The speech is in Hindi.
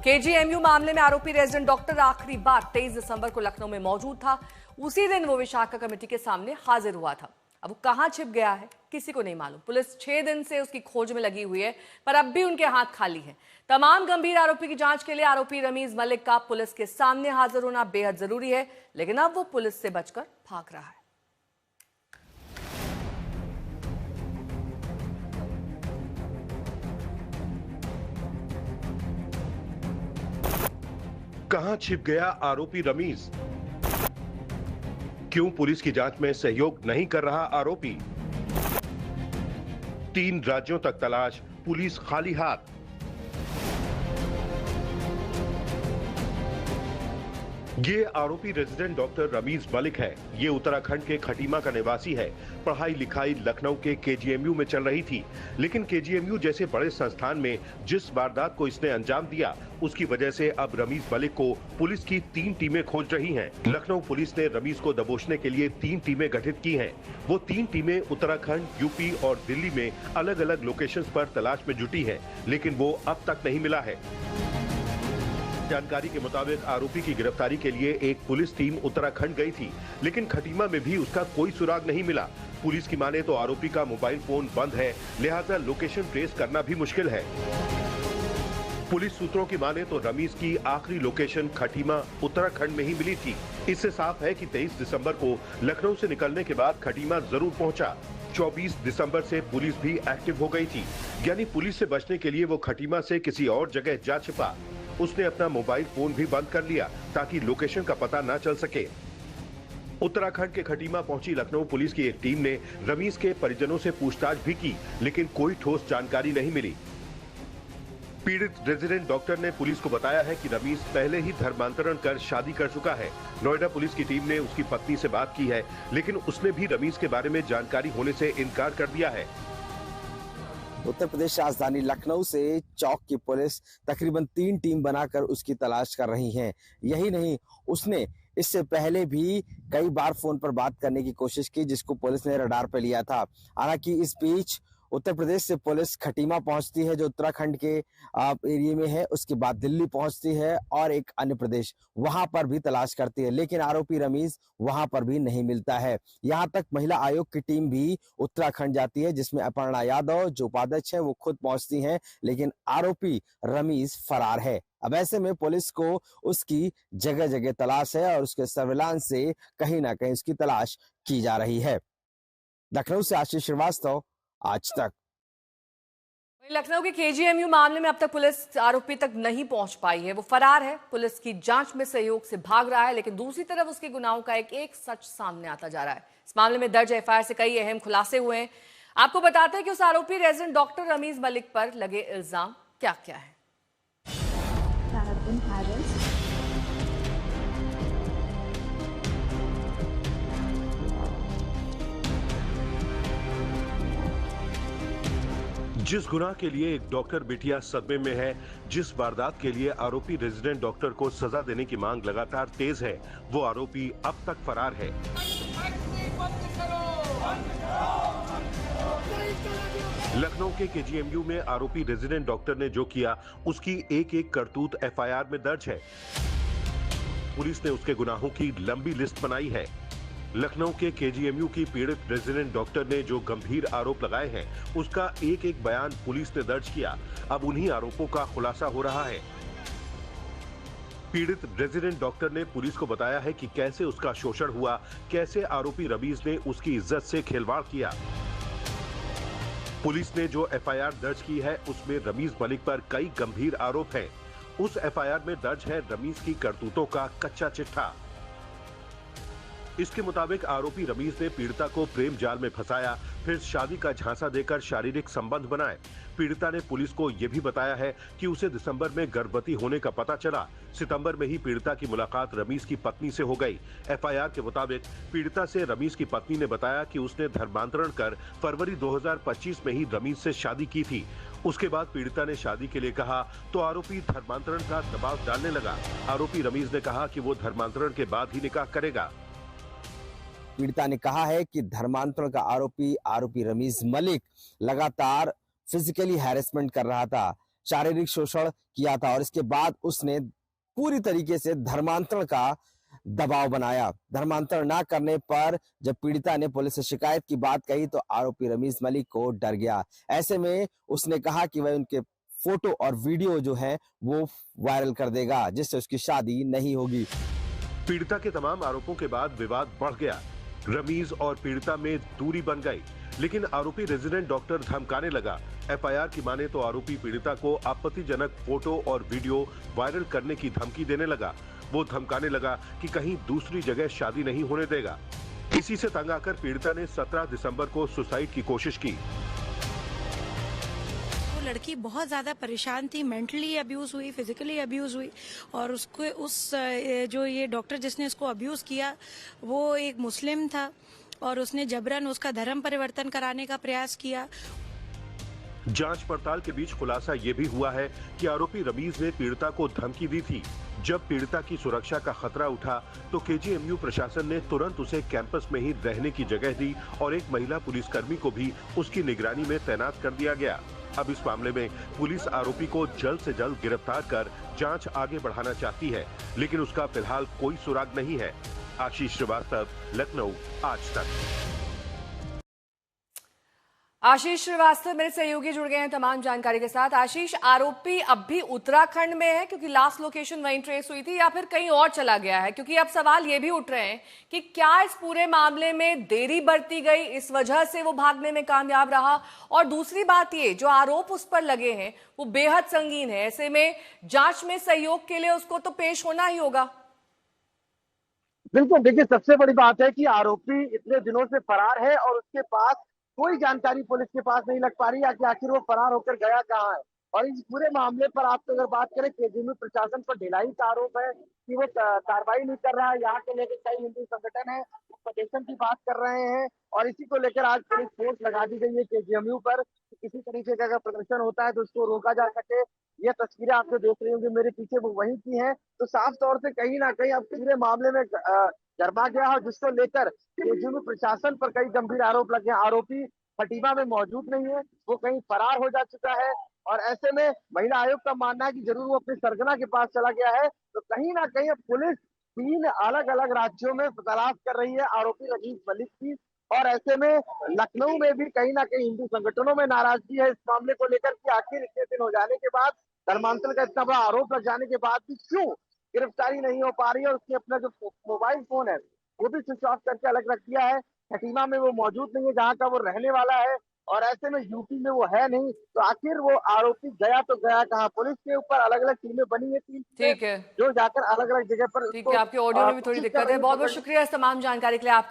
केजीएमयू मामले में आरोपी रेजिडेंट डॉक्टर आखिरी बार 23 दिसंबर को लखनऊ में मौजूद था। उसी दिन वो विशाखा कमेटी के सामने हाजिर हुआ था। अब वो कहां छिप गया है किसी को नहीं मालूम। पुलिस 6 दिन से उसकी खोज में लगी हुई है, पर अब भी उनके हाथ खाली हैं। तमाम गंभीर आरोपी की जांच के लिए आरोपी रमीज मलिक का पुलिस के सामने हाजिर होना बेहद जरूरी है, लेकिन अब वो पुलिस से बचकर भाग रहा है। कहां छिप गया आरोपी रमीज? क्यों पुलिस की जांच में सहयोग नहीं कर रहा आरोपी? 3 राज्यों तक तलाश, पुलिस खाली हाथ। ये आरोपी रेजिडेंट डॉक्टर रमीज मलिक है। ये उत्तराखंड के खटीमा का निवासी है। पढ़ाई लिखाई लखनऊ के केजीएमयू में चल रही थी, लेकिन केजीएमयू जैसे बड़े संस्थान में जिस वारदात को इसने अंजाम दिया, उसकी वजह से अब रमीज मलिक को पुलिस की 3 टीमें खोज रही हैं। लखनऊ पुलिस ने रमीज को दबोचने के लिए 3 टीमें गठित की हैं। वो 3 टीमें उत्तराखंड, यूपी और दिल्ली में अलग अलग लोकेशंस पर तलाश में जुटी है, लेकिन वो अब तक नहीं मिला है। जानकारी के मुताबिक आरोपी की गिरफ्तारी के लिए एक पुलिस टीम उत्तराखंड गई थी, लेकिन खटीमा में भी उसका कोई सुराग नहीं मिला। पुलिस की माने तो आरोपी का मोबाइल फोन बंद है, लिहाजा लोकेशन ट्रेस करना भी मुश्किल है। पुलिस सूत्रों की माने तो रमीज की आखिरी लोकेशन खटीमा उत्तराखंड में ही मिली थी। इससे साफ है कि 23 दिसंबर को लखनऊ से निकलने के बाद खटीमा जरूर पहुंचा। 24 दिसंबर से पुलिस भी एक्टिव हो गई थी, यानी पुलिस से बचने के लिए वो खटीमा से किसी और जगह जा छिपा। उसने अपना मोबाइल फोन भी बंद कर लिया ताकि लोकेशन का पता ना चल सके। उत्तराखंड के खटीमा पहुंची लखनऊ पुलिस की एक टीम ने रमीज के परिजनों से पूछताछ भी की, लेकिन कोई ठोस जानकारी नहीं मिली। पीड़ित रेजिडेंट डॉक्टर ने पुलिस को बताया है कि रमीज पहले ही धर्मांतरण कर शादी कर चुका है। नोएडा पुलिस की टीम ने उसकी पत्नी से बात की है, लेकिन उसने भी रमीज के बारे में जानकारी होने से इनकार कर दिया है। उत्तर प्रदेश राजधानी लखनऊ से चौक की पुलिस तकरीबन 3 टीम बनाकर उसकी तलाश कर रही है। यही नहीं, उसने इससे पहले भी कई बार फोन पर बात करने की कोशिश की, जिसको पुलिस ने रडार पर लिया था। हालांकि इस बीच उत्तर प्रदेश से पुलिस खटीमा पहुंचती है, जो उत्तराखंड के एरिया में है। उसके बाद दिल्ली पहुंचती है और एक अन्य प्रदेश, वहां पर भी तलाश करती है, लेकिन आरोपी रमीज वहां पर भी नहीं मिलता है। यहां तक महिला आयोग की टीम भी उत्तराखंड जाती है, जिसमें अपर्णा यादव जो उपाध्यक्ष है वो खुद पहुंचती हैं, लेकिन आरोपी रमीज फरार है। अब ऐसे में पुलिस को उसकी जगह जगह तलाश है और उसके सर्विलांस से कहीं ना कहीं उसकी तलाश की जा रही है। लखनऊ से आशीष श्रीवास्तव, आज तक। लखनऊ के केजीएमयू मामले में अब तक पुलिस आरोपी तक नहीं पहुंच पाई है। वो फरार है, पुलिस की जांच में सहयोग से भाग रहा है, लेकिन दूसरी तरफ उसके गुनाहों का एक सच सामने आता जा रहा है। इस मामले में दर्ज एफआईआर से कई अहम खुलासे हुए हैं। आपको बताते हैं कि उस आरोपी रेजिडेंट डॉक्टर रमीज मलिक पर लगे इल्जाम क्या क्या है। जिस गुनाह के लिए एक डॉक्टर बिटिया सदमे में है, जिस वारदात के लिए आरोपी रेजिडेंट डॉक्टर को सजा देने की मांग लगातार तेज है, वो आरोपी अब तक फरार है। लखनऊ के केजीएमयू में आरोपी रेजिडेंट डॉक्टर ने जो किया, उसकी एक एक करतूत एफआईआर में दर्ज है। पुलिस ने उसके गुनाहों की लंबी लिस्ट बनाई है। लखनऊ के केजीएमयू की पीड़ित रेजिडेंट डॉक्टर ने जो गंभीर आरोप लगाए हैं, उसका एक एक बयान पुलिस ने दर्ज किया। अब उन्हीं आरोपों का खुलासा हो रहा है। पीड़ित रेजिडेंट डॉक्टर ने पुलिस को बताया है कि कैसे उसका शोषण हुआ, कैसे आरोपी रमीज ने उसकी इज्जत से खिलवाड़ किया। पुलिस ने जो एफआईआर दर्ज की है, उसमें रमीज मलिक पर कई गंभीर आरोप हैं। उस एफआईआर में दर्ज है रमीज की करतूतों का कच्चा चिट्ठा। इसके मुताबिक आरोपी रमीज ने पीड़िता को प्रेम जाल में फंसाया, फिर शादी का झांसा देकर शारीरिक संबंध बनाए। पीड़िता ने पुलिस को यह भी बताया है कि उसे दिसंबर में गर्भवती होने का पता चला। सितंबर में ही पीड़िता की मुलाकात रमीज की पत्नी से हो गई। एफआईआर के मुताबिक पीड़िता से रमीज की पत्नी ने बताया कि उसने धर्मांतरण कर फरवरी 2025 में ही रमीज से शादी की थी। उसके बाद पीड़िता ने शादी के लिए कहा तो आरोपी धर्मांतरण का दबाव डालने लगा। आरोपी रमीज ने कहा कि वो धर्मांतरण के बाद ही निकाह करेगा। पीड़िता ने कहा है कि धर्मांतरण का आरोपी रमीज मलिक लगातार फिजिकली हैरेसमेंट कर रहा था, शारीरिक शोषण किया था और इसके बाद उसने पूरी तरीके से धर्मांतरण का दबाव बनाया। धर्मांतरण ना करने पर जब पीड़िता ने पुलिस से शिकायत की बात कही तो आरोपी रमीज मलिक को डर गया। ऐसे में उसने कहा कि वह उनके फोटो और वीडियो जो है वो वायरल कर देगा, जिससे उसकी शादी नहीं होगी। पीड़िता के तमाम आरोपों के बाद विवाद बढ़ गया। रमीज और पीड़िता में दूरी बन गई, लेकिन आरोपी रेजिडेंट डॉक्टर धमकाने लगा। एफआईआर की माने तो आरोपी पीड़िता को आपत्तिजनक फोटो और वीडियो वायरल करने की धमकी देने लगा। वो धमकाने लगा कि कहीं दूसरी जगह शादी नहीं होने देगा। इसी से तंग आकर पीड़िता ने 17 दिसंबर को सुसाइड की कोशिश की। लड़की बहुत ज़्यादा परेशान थी, मेंटली अब्यूज़ हुई, फिजिकली अब्यूज़ हुई और उसको जो ये डॉक्टर जिसने उसको अब्यूज़ किया वो एक मुस्लिम था और उसने जबरन उसका धर्म परिवर्तन कराने का प्रयास किया। जांच पड़ताल के बीच खुलासा ये भी हुआ है कि आरोपी रमीज ने पीड़िता को धमकी दी थी। जब पीड़िता की सुरक्षा का खतरा उठा तो केजीएमयू प्रशासन ने तुरंत उसे कैंपस में ही रहने की जगह दी और एक महिला पुलिसकर्मी को भी उसकी निगरानी में तैनात कर दिया गया। अब इस मामले में पुलिस आरोपी को जल्द से जल्द गिरफ्तार कर जांच आगे बढ़ाना चाहती है, लेकिन उसका फिलहाल कोई सुराग नहीं है। आशीष श्रीवास्तव, लखनऊ, आज तक। आशीष श्रीवास्तव मेरे सहयोगी जुड़ गए हैं तमाम जानकारी के साथ। आशीष, आरोपी अब भी उत्तराखंड में है क्योंकि लास्ट लोकेशन वहीं ट्रेस हुई थी, या फिर कहीं और चला गया है? क्योंकि अब सवाल ये भी उठ रहे हैं कि क्या इस पूरे मामले में देरी बरती गई, इस वजह से वो भागने में कामयाब रहा? और दूसरी बात ये, जो आरोप उस पर लगे हैं वो बेहद संगीन है, ऐसे में जांच में सहयोग के लिए उसको तो पेश होना ही होगा। बिल्कुल, देखिए सबसे बड़ी बात है कि आरोपी इतने दिनों से फरार है और उसके पास कोई जानकारी पुलिस के पास नहीं लग पा रही है कि आखिर वो फरार होकर गया कहाँ है। और इस पूरे मामले पर आप अगर बात करें, केजीएमयू प्रशासन पर ढिलाई का आरोप है कि वो कार्रवाई नहीं कर रहा है। यहाँ के लेकर कई हिंदू संगठन है, प्रदर्शन की बात कर रहे हैं और इसी को लेकर आज पुलिस फोर्स लगा दी गई है केजीएमयू पर। किसी तरीके का अगर प्रदर्शन होता है तो उसको रोका जा सके। ये तस्वीरें आप जो देख रही होंगी मेरे पीछे वो वहीं की हैं। तो साफ तौर से कहीं ना कहीं अब पूरे मामले में गरमा गया है, जिसको लेकर केजीएमयू प्रशासन पर कई गंभीर आरोप लगे हैं। आरोपी खटीमा में मौजूद नहीं है, वो कहीं फरार हो जा चुका है और ऐसे में महिला आयोग का मानना है कि जरूर वो अपनी सरगना के पास चला गया है। तो कहीं ना कहीं अब पुलिस 3 अलग अलग राज्यों में तलाश कर रही है आरोपी रमीज मलिक की। और ऐसे में लखनऊ में भी कहीं ना कहीं हिंदू संगठनों में नाराजगी है इस मामले को लेकर कि आखिर इतने दिन हो जाने के बाद, धर्मांतरण का इतना बड़ा आरोप लग जाने के बाद भी क्यों गिरफ्तारी नहीं हो पा रही है। और उसने अपना जो मोबाइल फोन है वो भी स्विच ऑफ करके अलग रख दिया है। खटीमा में वो मौजूद नहीं है जहाँ का वो रहने वाला है और ऐसे में यूपी में वो है नहीं। तो आखिर वो आरोपी गया तो गया कहाँ? पुलिस के ऊपर अलग अलग टीमें बनी है, 3 ठीक है, जो जाकर अलग अलग जगह पर। ठीक है, आपके ऑडियो में भी थोड़ी दिक्कत है। बहुत बहुत शुक्रिया इस तमाम जानकारी के लिए आपका।